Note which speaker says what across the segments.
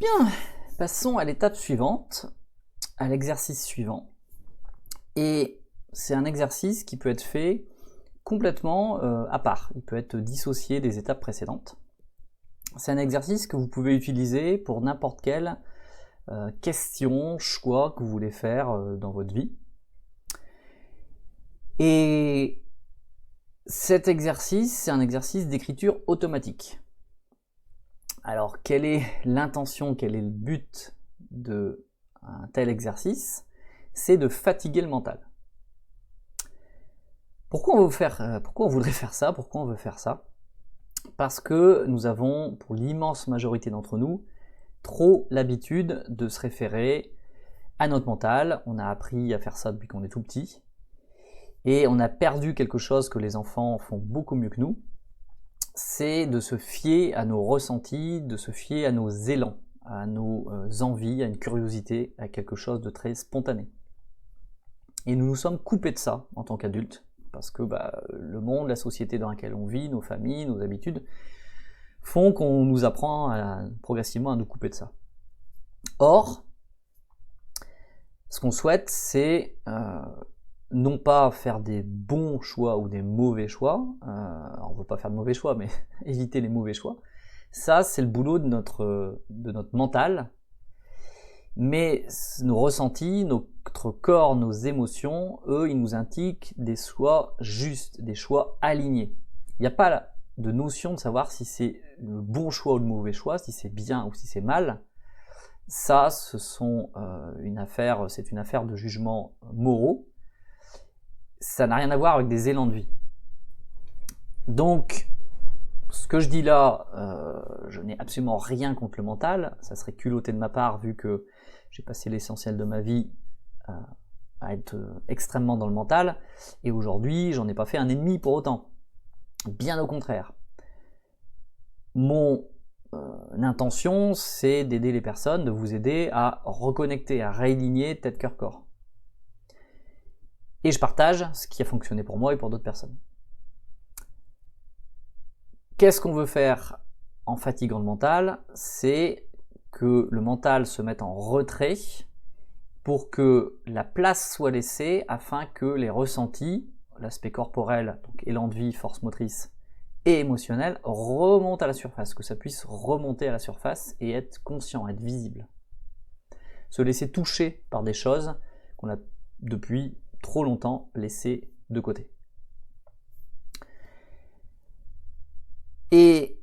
Speaker 1: Bien, passons à l'étape suivante, à l'exercice suivant. Et c'est un exercice qui peut être fait complètement à part. Il peut être dissocié des étapes précédentes. C'est un exercice que vous pouvez utiliser pour n'importe quelle question, choix que vous voulez faire dans votre vie. Et cet exercice, c'est un exercice d'écriture automatique. Alors, quelle est l'intention, quel est le but d'un tel exercice? C'est de fatiguer le mental. Pourquoi on voudrait faire ça? Pourquoi on veut faire ça? Parce que nous avons, pour l'immense majorité d'entre nous, trop l'habitude de se référer à notre mental. On a appris à faire ça depuis qu'on est tout petit. Et on a perdu quelque chose que les enfants font beaucoup mieux que nous. C'est de se fier à nos ressentis, de se fier à nos élans, à nos envies, à une curiosité, à quelque chose de très spontané. Et nous nous sommes coupés de ça en tant qu'adultes, parce que le monde, la société dans laquelle on vit, nos familles, nos habitudes, font qu'on nous apprend progressivement à nous couper de ça. Or, ce qu'on souhaite, c'est non pas faire des bons choix ou des mauvais choix, on ne veut pas faire de mauvais choix, mais éviter les mauvais choix. Ça, c'est le boulot de notre mental. Mais nos ressentis, notre corps, nos émotions, eux, ils nous indiquent des choix justes, des choix alignés. Il n'y a pas de notion de savoir si c'est le bon choix ou le mauvais choix, si c'est bien ou si c'est mal. Ça, c'est une affaire de jugement moraux. Ça n'a rien à voir avec des élans de vie. Donc, ce que je dis là, je n'ai absolument rien contre le mental. Ça serait culotté de ma part vu que j'ai passé l'essentiel de ma vie à être extrêmement dans le mental. Et aujourd'hui, j'en ai pas fait un ennemi pour autant. Bien au contraire. Mon intention, c'est d'aider les personnes, de vous aider à reconnecter, à réaligner tête, cœur, corps. Et je partage ce qui a fonctionné pour moi et pour d'autres personnes. Qu'est-ce qu'on veut faire en fatiguant le mental? C'est que le mental se mette en retrait pour que la place soit laissée afin que les ressentis, l'aspect corporel, donc élan de vie, force motrice et émotionnel, remontent à la surface, que ça puisse remonter à la surface et être conscient, être visible. Se laisser toucher par des choses qu'on a depuis trop longtemps laissées de côté. Et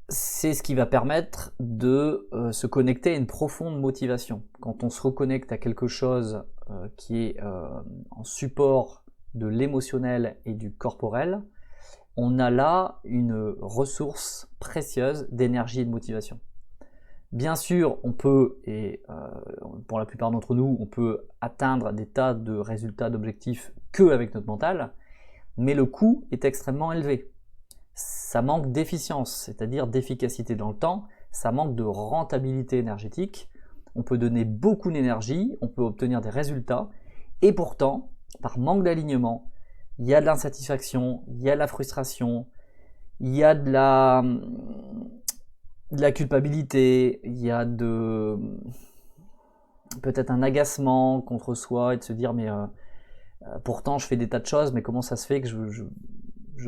Speaker 1: c'est ce qui va permettre de se connecter à une profonde motivation. Quand on se reconnecte à quelque chose qui est en support de l'émotionnel et du corporel, on a là une ressource précieuse d'énergie et de motivation. Bien sûr, on peut, et pour la plupart d'entre nous, on peut atteindre des tas de résultats, d'objectifs qu'avec notre mental, mais le coût est extrêmement élevé. Ça manque d'efficience, c'est-à-dire d'efficacité dans le temps, ça manque de rentabilité énergétique, on peut donner beaucoup d'énergie, on peut obtenir des résultats, et pourtant, par manque d'alignement, il y a de l'insatisfaction, il y a de la frustration, il y a de la culpabilité, il y a peut-être un agacement contre soi et de se dire mais pourtant je fais des tas de choses, mais comment ça se fait que je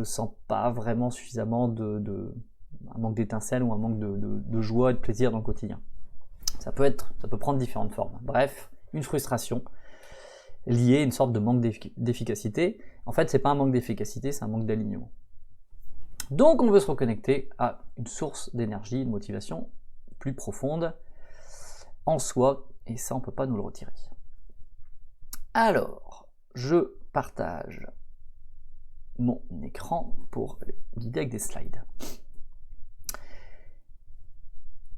Speaker 1: sens pas vraiment suffisamment un manque d'étincelle ou un manque de joie et de plaisir dans le quotidien. Ça peut prendre différentes formes. Bref, une frustration liée à une sorte de manque d'efficacité. En fait, c'est pas un manque d'efficacité, c'est un manque d'alignement. Donc, on veut se reconnecter à une source d'énergie, de motivation plus profonde en soi, et ça, on peut pas nous le retirer. Alors, je partage mon écran pour guider avec des slides.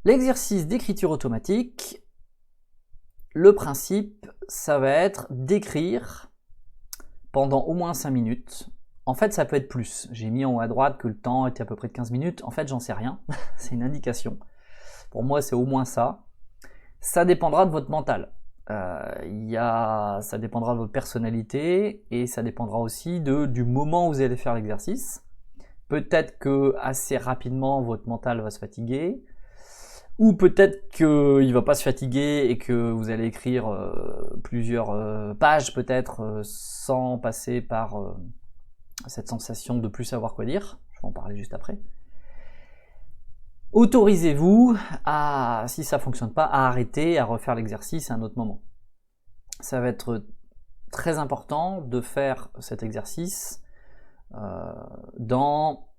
Speaker 1: L'exercice d'écriture automatique, le principe, ça va être d'écrire pendant au moins 5 minutes. En fait, ça peut être plus. J'ai mis en haut à droite que le temps était à peu près de 15 minutes. En fait, j'en sais rien. C'est une indication. Pour moi, c'est au moins ça. Ça dépendra de votre mental. Ça dépendra de votre personnalité et ça dépendra aussi du moment où vous allez faire l'exercice. Peut-être que assez rapidement votre mental va se fatiguer, Ou peut-être qu'il ne va pas se fatiguer et que vous allez écrire plusieurs pages peut-être sans passer par cette sensation de plus savoir quoi dire. Je vais en parler juste après. Autorisez-vous à, si ça ne fonctionne pas, à arrêter, à refaire l'exercice à un autre moment. Ça va être très important de faire cet exercice dans,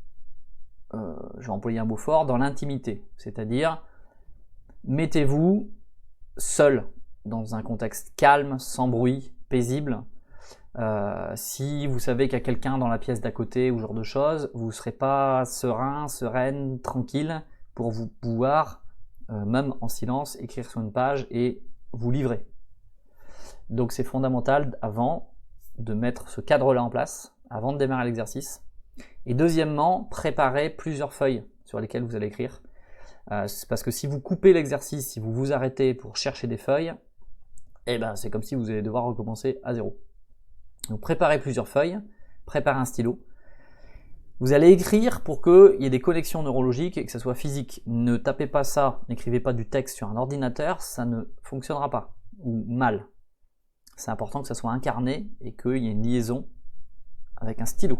Speaker 1: je vais employer un mot fort, dans l'intimité. C'est-à-dire, mettez-vous seul, dans un contexte calme, sans bruit, paisible. Si vous savez qu'il y a quelqu'un dans la pièce d'à côté ou ce genre de choses, vous ne serez pas serein, sereine, tranquille pour vous pouvoir, même en silence, écrire sur une page et vous livrer. Donc c'est fondamental avant de mettre ce cadre-là en place, avant de démarrer l'exercice. Et deuxièmement, préparez plusieurs feuilles sur lesquelles vous allez écrire. Parce que si vous coupez l'exercice, si vous vous arrêtez pour chercher des feuilles, eh ben, c'est comme si vous allez devoir recommencer à zéro. Donc préparez plusieurs feuilles, préparez un stylo. Vous allez écrire pour qu'il y ait des connexions neurologiques et que ça soit physique. Ne tapez pas ça, n'écrivez pas du texte sur un ordinateur, ça ne fonctionnera pas, ou mal. C'est important que ça soit incarné et qu'il y ait une liaison avec un stylo.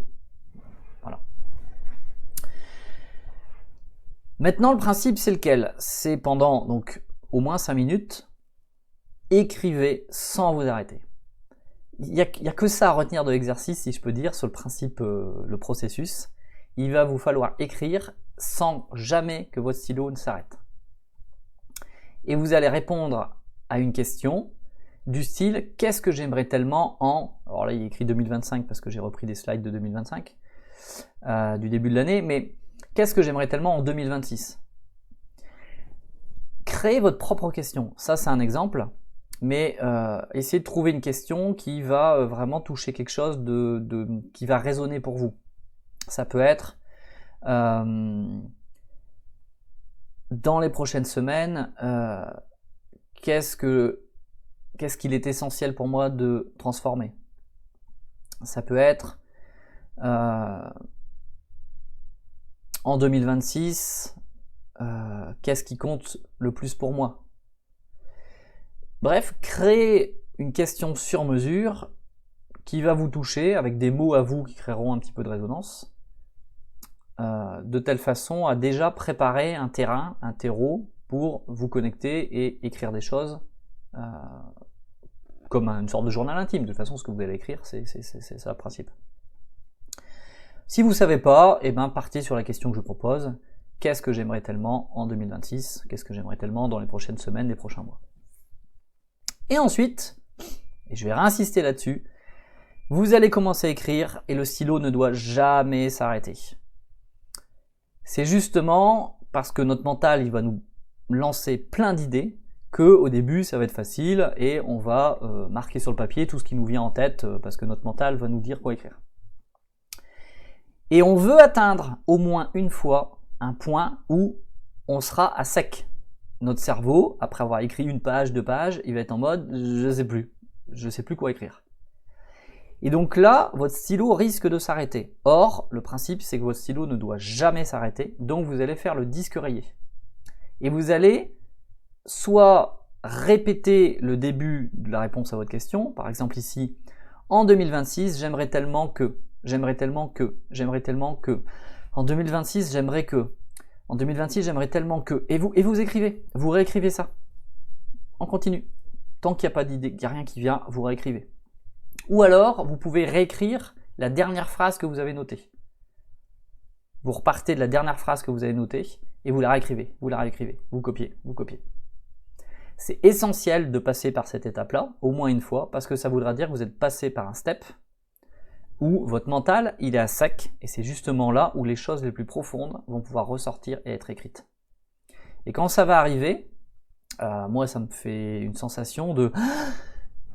Speaker 1: Voilà. Maintenant, le principe, c'est lequel? C'est pendant donc au moins 5 minutes, écrivez sans vous arrêter. Il n'y a que ça à retenir de l'exercice, si je peux dire, sur le principe, le processus. Il va vous falloir écrire sans jamais que votre stylo ne s'arrête. Et vous allez répondre à une question du style « Qu'est-ce que j'aimerais tellement en… » Alors là, il est écrit 2025 parce que j'ai repris des slides de 2025, du début de l'année, mais « Qu'est-ce que j'aimerais tellement en 2026 ?» Créez votre propre question. Ça, c'est un exemple. Mais essayez de trouver une question qui va vraiment toucher quelque chose qui va résonner pour vous. Ça peut être dans les prochaines semaines, qu'est-ce qu'il est essentiel pour moi de transformer. Ça peut être en 2026, qu'est-ce qui compte le plus pour moi. Bref, créez une question sur mesure qui va vous toucher avec des mots à vous qui créeront un petit peu de résonance, de telle façon à déjà préparer un terrain, un terreau pour vous connecter et écrire des choses comme une sorte de journal intime. De toute façon, ce que vous allez écrire, c'est ça le principe. Si vous ne savez pas, eh ben, partez sur la question que je propose. Qu'est-ce que j'aimerais tellement en 2026? Qu'est-ce que j'aimerais tellement dans les prochaines semaines, les prochains mois? Et ensuite, et je vais réinsister là-dessus, vous allez commencer à écrire et le stylo ne doit jamais s'arrêter. C'est justement parce que notre mental il va nous lancer plein d'idées que au début ça va être facile et on va marquer sur le papier tout ce qui nous vient en tête parce que notre mental va nous dire quoi écrire. Et on veut atteindre au moins une fois un point où on sera à sec. Notre cerveau, après avoir écrit une page, 2 pages, il va être en mode je sais plus quoi écrire. Et donc là, votre stylo risque de s'arrêter. Or, le principe, c'est que votre stylo ne doit jamais s'arrêter, donc vous allez faire le disque rayé. Et vous allez soit répéter le début de la réponse à votre question, par exemple ici, en 2026, j'aimerais tellement que, j'aimerais tellement que, j'aimerais tellement que, en 2026, j'aimerais que, en 2026, j'aimerais tellement que, et vous écrivez, vous réécrivez ça, en continu. Tant qu'il n'y a pas d'idée, qu'il n'y a rien qui vient, vous réécrivez. Ou alors, vous pouvez réécrire la dernière phrase que vous avez notée. Vous repartez de la dernière phrase que vous avez notée et vous la réécrivez, vous copiez. C'est essentiel de passer par cette étape-là, au moins une fois, parce que ça voudra dire que vous êtes passé par un step où votre mental, il est à sec, et c'est justement là où les choses les plus profondes vont pouvoir ressortir et être écrites. Et quand ça va arriver, moi ça me fait une sensation de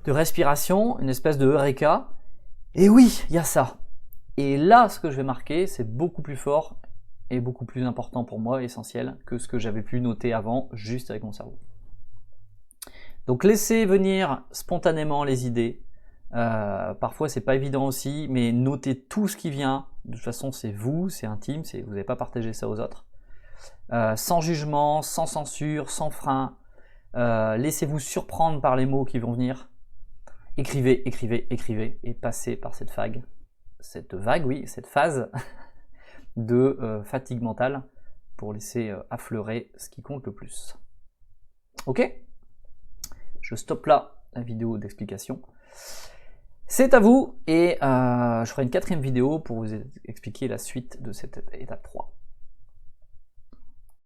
Speaker 1: respiration, une espèce de eureka, et oui, il y a ça. Et là, ce que je vais marquer, c'est beaucoup plus fort et beaucoup plus important pour moi, essentiel, que ce que j'avais pu noter avant, juste avec mon cerveau. Donc laissez venir spontanément les idées. Parfois c'est pas évident aussi, mais notez tout ce qui vient. De toute façon c'est vous, c'est intime, vous n'avez pas partagé ça aux autres. sans jugement, sans censure, sans frein. Laissez-vous surprendre par les mots qui vont venir. Écrivez, écrivez, écrivez et passez par cette phase de fatigue mentale pour laisser affleurer ce qui compte le plus. Ok? Je stoppe là la vidéo d'explication. C'est à vous et je ferai une 4e vidéo pour vous expliquer la suite de cette étape 3.